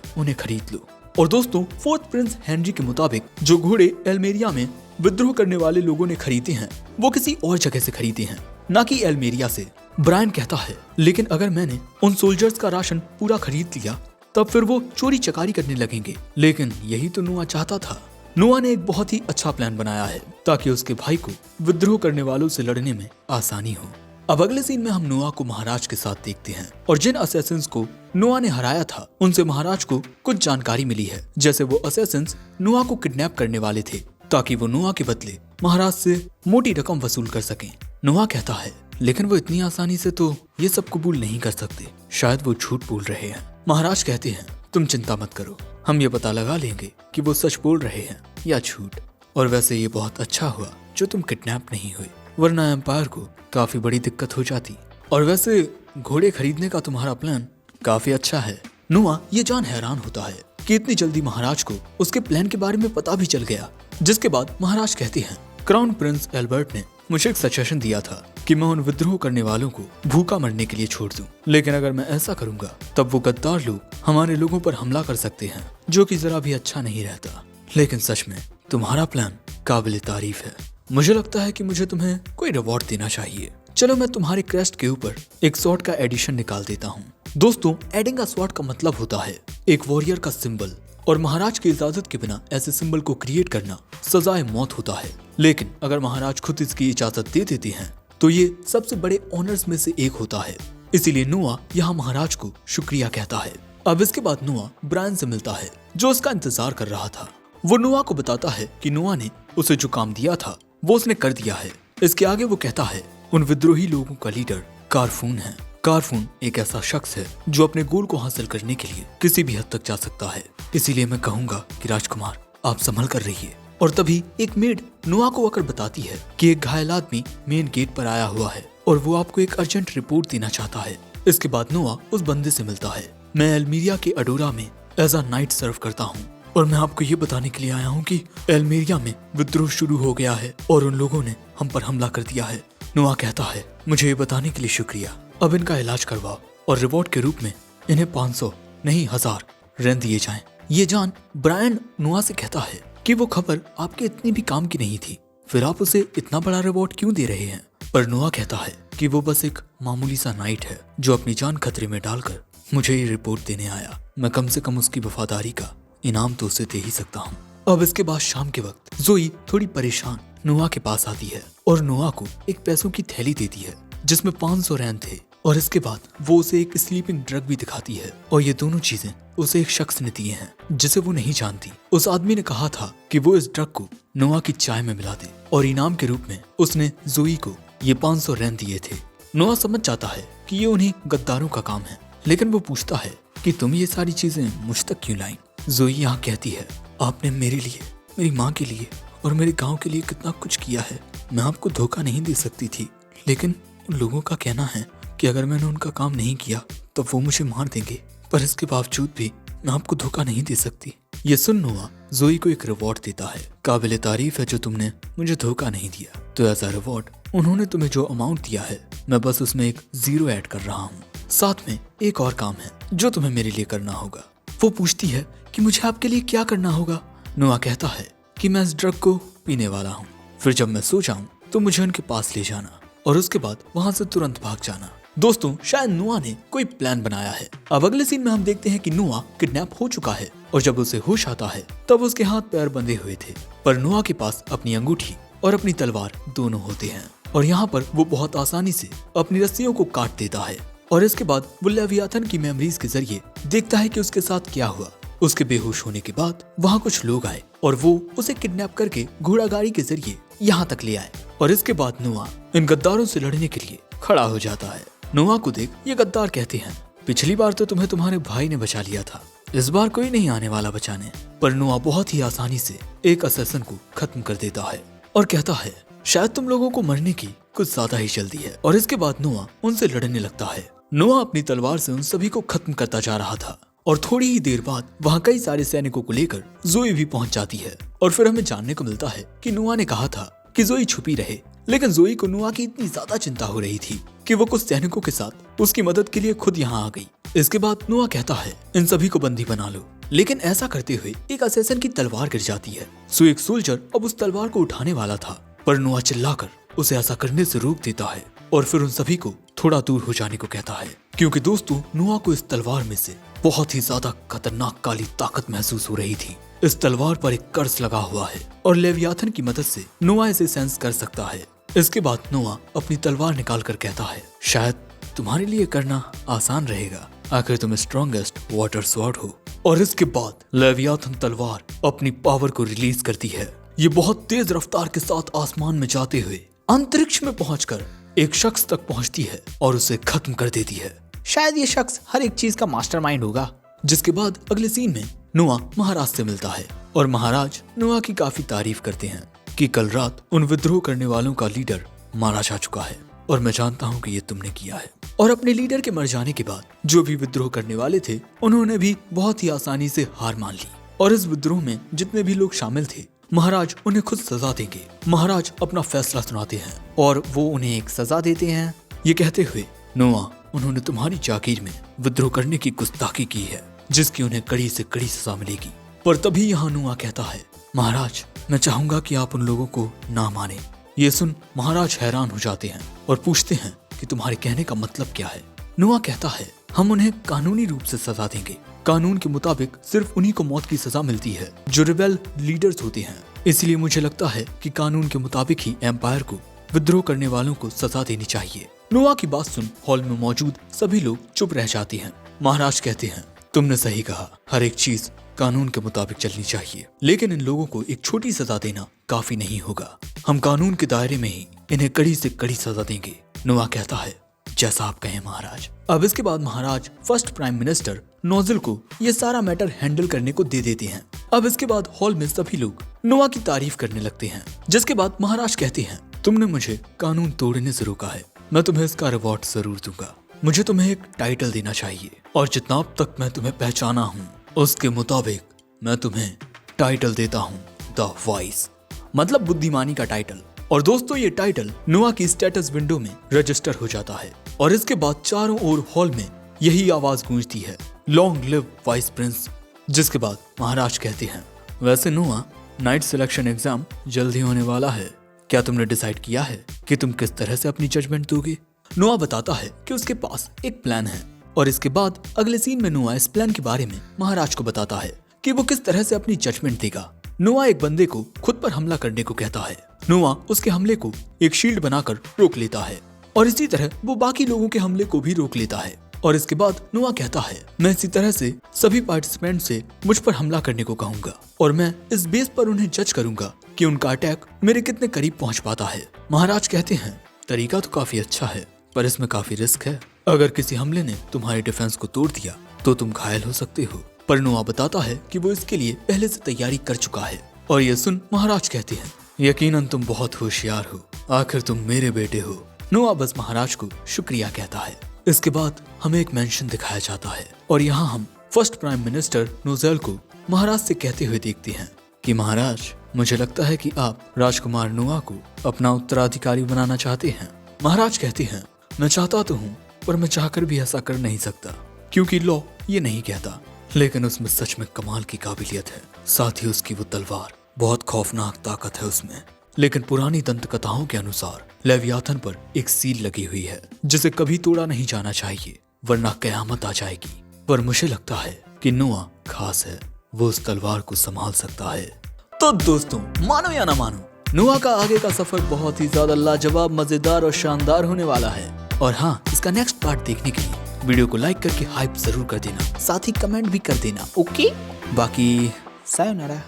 S1: उन्हें खरीद लो। और दोस्तों, फोर्थ प्रिंस हेनरी के मुताबिक जो घोड़े एल्मेरिया में विद्रोह करने वाले लोगों ने खरीदे हैं वो किसी और जगह से खरीदे हैं, न कि एल्मेरिया से। ब्रायन कहता है, लेकिन अगर मैंने उन सोल्जर्स का राशन पूरा खरीद लिया तब फिर वो चोरी चकारी करने लगेंगे। लेकिन यही तो नोआ चाहता था। नोआ ने एक बहुत ही अच्छा प्लान बनाया है ताकि उसके भाई को विद्रोह करने वालों से लड़ने में आसानी हो। अब अगले सीन में हम नोआ को महाराज के साथ देखते हैं और जिन असैसिन्स को नोआ ने हराया था उनसे महाराज को कुछ जानकारी मिली है। जैसे वो असैसिन्स नोआ को किडनैप करने वाले थे ताकि वो नोआ के बदले महाराज से मोटी रकम वसूल कर सकें। नोआ कहता है लेकिन वो इतनी आसानी से तो ये सब कबूल नहीं कर सकते, शायद वो झूठ बोल रहे हैं। महाराज कहते हैं तुम चिंता मत करो, हम ये पता लगा लेंगे कि वो सच बोल रहे हैं या झूठ। और वैसे ये बहुत अच्छा हुआ जो तुम किडनैप नहीं हुए, वरना एम्पायर को काफी बड़ी दिक्कत हो जाती। और वैसे घोड़े खरीदने का तुम्हारा प्लान काफी अच्छा है। नोआ ये जान हैरान होता है कि इतनी जल्दी महाराज को उसके प्लान के बारे में पता भी चल गया। जिसके बाद महाराज कहते हैं क्राउन प्रिंस एल्बर्ट ने मुझे एक सजेशन दिया था कि मैं उन विद्रोह करने वालों को भूखा मरने के लिए छोड़ दूं, लेकिन अगर मैं ऐसा करूंगा तब वो गद्दार लोग हमारे लोगों पर हमला कर सकते हैं, जो कि जरा भी अच्छा नहीं रहता। लेकिन सच में तुम्हारा प्लान काबिल तारीफ है। मुझे लगता है कि मुझे तुम्हें कोई रिवॉर्ड देना चाहिए। चलो मैं तुम्हारे क्रेस्ट के ऊपर एक स्वॉर्ड का एडिशन निकाल देता हूँ। दोस्तों, एडिंग अ स्वॉर्ड का मतलब होता है एक वॉरियर का सिंबल, और महाराज की इजाजत के बिना ऐसे सिंबल को क्रिएट करना सजाए मौत होता है। लेकिन अगर महाराज खुद इसकी इजाजत दे देते हैं तो ये सबसे बड़े ऑनर्स में से एक होता है। इसीलिए नोआ यहाँ महाराज को शुक्रिया कहता है। अब इसके बाद नोआ ब्रायन से मिलता है जो उसका इंतजार कर रहा था। वो नोआ को बताता है कि नोआ ने उसे जो काम दिया था वो उसने कर दिया है। इसके आगे वो कहता है उन विद्रोही लोगों का लीडर कारफून है। कारफून एक ऐसा शख्स है जो अपने गोल को हासिल करने के लिए किसी भी हद तक जा सकता है। इसीलिए मैं कहूंगा कि राजकुमार आप संभल कर रहिए। और तभी एक मेड नोआ को आकर बताती है कि एक घायल आदमी मेन गेट पर आया हुआ है और वो आपको एक अर्जेंट रिपोर्ट देना चाहता है। इसके बाद नोआ उस बंदे से मिलता है। मैं एल्मीरिया के अडोरा में एज अ नाइट सर्व करता हूँ और मैं आपको ये बताने के लिए आया हूँ कि एल्मीरिया में विद्रोह शुरू हो गया है और उन लोगों ने हम पर हमला कर दिया है। नोआ कहता है मुझे ये बताने के लिए शुक्रिया, अब इनका इलाज करवाओ और रिवॉर्ड के रूप में इन्हें 500 नहीं 1000 रेन दिए जाएं। ये जान ब्रायन नोआ से कहता है कि वो खबर आपके इतनी भी काम की नहीं थी, फिर आप उसे इतना बड़ा रिवॉर्ड क्यों दे रहे हैं। पर नोआ कहता है कि वो बस एक मामूली सा नाइट है जो अपनी जान खतरे में डालकर मुझे ये रिपोर्ट देने आया। मैं कम से कम उसकी वफादारी का इनाम तो उसे दे ही सकता हूँ। अब इसके बाद शाम के वक्त जोई थोड़ी परेशान नोआ के पास आती है और नोआ को एक पैसों की थैली देती है जिसमें 500 रैन थे। और इसके बाद वो उसे एक स्लीपिंग ड्रग भी दिखाती है और ये दोनों चीजें उसे एक शख्स ने दिए हैं जिसे वो नहीं जानती। उस आदमी ने कहा था कि वो इस ड्रग को नोआ की चाय में मिला दे और इनाम के रूप में उसने जोई को ये 500 रैन दिए थे। नोआ समझ जाता है कि ये उन्हीं गद्दारों का काम है, लेकिन वो पूछता है कि तुम ये सारी चीजें मुझ तक क्यों लाई। जोई यहाँ कहती है आपने मेरे लिए, मेरी माँ के लिए और मेरे गाँव के लिए कितना कुछ किया है। मैं आपको धोखा नहीं दे सकती थी, लेकिन उन लोगों का कहना है कि अगर मैंने उनका काम नहीं किया तो वो मुझे मार देंगे, पर इसके बावजूद भी मैं आपको धोखा नहीं दे सकती। ये सुन नोआ जोई को एक रिवॉर्ड देता है। काबिल तारीफ है जो तुमने मुझे धोखा नहीं दिया। तो एज अ रिवॉर्ड उन्होंने तुम्हें जो अमाउंट दिया है मैं बस उसमें एक 0 ऐड कर रहा हूँ। साथ में एक और काम है जो तुम्हें मेरे लिए करना होगा। वो पूछती है कि मुझे आपके लिए क्या करना होगा। नोआ कहता है कि मैं इस ड्रग को पीने वाला हूँ, फिर जब मैं सो जाऊँ तो मुझे उनके पास ले जाना और उसके बाद वहाँ से तुरंत भाग जाना। दोस्तों, शायद नोआ ने कोई प्लान बनाया है। अब अगले सीन में हम देखते हैं कि नोआ किडनैप हो चुका है और जब उसे होश आता है तब उसके हाथ पैर बंधे हुए थे, पर नोआ के पास अपनी अंगूठी और अपनी तलवार दोनों होते हैं और यहाँ पर वो बहुत आसानी से अपनी रस्सियों को काट देता है। और इसके बाद वो लेवियाथन की मेमोरीज के जरिए देखता है कि उसके साथ क्या हुआ। उसके बेहोश होने के बाद वहाँ कुछ लोग आए और वो उसे किडनैप करके घोड़ा गाड़ी के जरिए यहाँ तक ले आए। और इसके बाद नोआ इन गद्दारों से लड़ने के लिए खड़ा हो जाता है। नोआ को देख ये गद्दार कहते हैं पिछली बार तो तुम्हें तुम्हारे भाई ने बचा लिया था, इस बार कोई नहीं आने वाला बचाने। पर नोआ बहुत ही आसानी से एक असैसिन को खत्म कर देता है और कहता है शायद तुम लोगों को मरने की कुछ ज्यादा ही जल्दी है। और इसके बाद नोआ उनसे लड़ने लगता है। नोआ अपनी तलवार से उन सभी को खत्म करता जा रहा था और थोड़ी ही देर बाद वहाँ कई सारे सैनिकों को लेकर जोई भी पहुँच जाती है। और फिर हमें जानने को मिलता है कि नोआ ने कहा था कि जोई छुपी रहे, लेकिन जोई को नोआ की इतनी ज्यादा चिंता हो रही थी कि वो कुछ सैनिकों के साथ उसकी मदद के लिए खुद यहाँ आ गई। इसके बाद नोआ कहता है इन सभी को बंदी बना लो, लेकिन ऐसा करते हुए एक असैसिन की तलवार गिर जाती है। सो एक सोल्जर अब उस तलवार को उठाने वाला था, पर नोआ चिल्लाकर उसे ऐसा करने से रोक देता है और फिर उन सभी को थोड़ा दूर हो जाने को कहता है, क्योंकि दोस्तों नोआ को इस तलवार में से बहुत ही ज्यादा खतरनाक काली ताकत महसूस हो रही थी। इस तलवार पर एक कर्स लगा हुआ है और लेवियाथन की मदद से नोआ इसे सेंस कर सकता है। इसके बाद नोआ अपनी तलवार निकाल कर कहता है, शायद तुम्हारे लिए करना आसान रहेगा, आखिर तुम स्ट्रॉन्गेस्ट वाटर स्वॉर्ड हो। और इसके बाद लेवियाथन तलवार अपनी पावर को रिलीज करती है। ये बहुत तेज रफ्तार के साथ आसमान में जाते हुए अंतरिक्ष में पहुंचकर एक शख्स तक पहुंचती है और उसे खत्म कर देती है।
S2: शायद ये शख्स हर एक चीज का मास्टरमाइंड होगा।
S1: जिसके बाद अगले सीन में नोआ महाराज से मिलता है और महाराज नोआ की काफी तारीफ करते हैं कि कल रात उन विद्रोह करने वालों का लीडर मारा जा चुका है और मैं जानता हूँ कि ये तुमने किया है। और अपने लीडर के मर जाने के बाद जो भी विद्रोह करने वाले थे उन्होंने भी बहुत ही आसानी से हार मान ली और इस विद्रोह में जितने भी लोग शामिल थे महाराज उन्हें खुद सजा देंगे। महाराज अपना फैसला सुनाते हैं और वो उन्हें एक सजा देते हैं। ये कहते हुए, नोआ, उन्होंने तुम्हारी जागीर में विद्रोह करने की गुस्ताखी की है जिसकी उन्हें कड़ी से कड़ी सजा मिलेगी। पर तभी यहाँ नोआ कहता है, महाराज मैं चाहूंगा कि आप उन लोगों को ना माने। ये सुन महाराज हैरान हो जाते हैं और पूछते हैं कि तुम्हारे कहने का मतलब क्या है। नोआ कहता है, हम उन्हें कानूनी रूप से सजा देंगे। कानून के मुताबिक सिर्फ उन्हीं को मौत की सजा मिलती है जो रिबेल लीडर्स होते हैं। इसलिए मुझे लगता है कि कानून के मुताबिक ही एम्पायर को विद्रोह करने वालों को सजा देनी चाहिए। नोआ की बात सुन हॉल में मौजूद सभी लोग चुप रह जाते हैं। महाराज कहते हैं, तुमने सही कहा, हर एक चीज कानून के मुताबिक चलनी चाहिए, लेकिन इन लोगों को एक छोटी सजा देना काफी नहीं होगा। हम कानून के दायरे में ही इन्हें कड़ी से कड़ी सजा देंगे। नोआ कहता है, जैसा आप कहें महाराज। अब इसके बाद महाराज फर्स्ट प्राइम मिनिस्टर नोजल को ये सारा मैटर हैंडल करने को दे देते हैं। अब इसके बाद हॉल में सभी लोग नोआ की तारीफ करने लगते हैं। जिसके बाद महाराज कहते हैं, तुमने मुझे कानून तोड़ने से रोका है, मैं तुम्हें इसका रिवॉर्ड जरूर दूंगा। मुझे तुम्हें एक टाइटल देना चाहिए और जितना अब तक मैं तुम्हें पहचाना हूँ उसके मुताबिक मैं तुम्हें टाइटल देता हूँ द वाइस, मतलब बुद्धिमानी का टाइटल। और दोस्तों ये टाइटल नोआ की स्टेटस विंडो में रजिस्टर हो जाता है और इसके बाद चारों ओर हॉल में यही आवाज गूंजती है, लॉन्ग लिव वाइस प्रिंस। जिसके बाद महाराज कहते हैं, वैसे नोआ नाइट सिलेक्शन एग्जाम जल्दी होने वाला है, क्या तुमने डिसाइड किया है कि तुम किस तरह से अपनी जजमेंट दोगे? नोआ बताता है कि उसके पास एक प्लान है और इसके बाद अगले सीन में नोआ इस प्लान के बारे में महाराज को बताता है कि वो किस तरह से अपनी जजमेंट देगा। नोआ एक बंदे को खुद पर हमला करने को कहता है। नोआ उसके हमले को एक शील्ड बनाकर रोक लेता है और इसी तरह वो बाकी लोगों के हमले को भी रोक लेता है। और इसके बाद नोआ कहता है, मैं इसी तरह से सभी पार्टिसिपेंट से मुझ पर हमला करने को कहूंगा और मैं इस बेस पर उन्हें जज करूंगा कि उनका अटैक मेरे कितने करीब पहुंच पाता है। महाराज कहते हैं, तरीका तो काफी अच्छा है पर इसमें काफी रिस्क है। अगर किसी हमले ने तुम्हारी डिफेंस को तोड़ दिया तो तुम घायल हो सकते हो। पर नोआ बताता है कि वो इसके लिए पहले से तैयारी कर चुका है। और ये सुन महाराज कहते हैं, यकीनन तुम बहुत होशियार हो, आखिर तुम मेरे बेटे हो। नोआ बस महाराज को शुक्रिया कहता है। इसके बाद हमें एक मेंशन दिखाया जाता है और यहाँ हम फर्स्ट प्राइम मिनिस्टर नोजेल को महाराज से कहते हुए देखते हैं कि महाराज, मुझे लगता है कि आप राजकुमार नोआ को अपना उत्तराधिकारी बनाना चाहते हैं। महाराज कहते हैं, मैं चाहता तो हूँ पर मैं चाहकर भी ऐसा कर नहीं सकता क्योंकि लॉ ये नहीं कहता, लेकिन उसमें सच में कमाल की काबिलियत है। साथ ही उसकी वो तलवार, बहुत खौफनाक ताकत है उसमें। लेकिन पुरानी दंत कथाओं के अनुसार लेवियाथन पर एक सील लगी हुई है जिसे कभी तोड़ा नहीं जाना चाहिए वरना कयामत आ जाएगी। पर मुझे लगता है कि नोआ खास है, वो उस तलवार को संभाल सकता है। तो दोस्तों, मानो या ना मानो, नोआ का आगे का सफर बहुत ही ज्यादा लाजवाब, मजेदार और शानदार होने वाला है। और हाँ, इसका नेक्स्ट पार्ट देखने के लिए वीडियो को लाइक करके हाइप जरूर कर देना, साथ ही कमेंट भी कर देना। ओके, बाकी सायोनारा।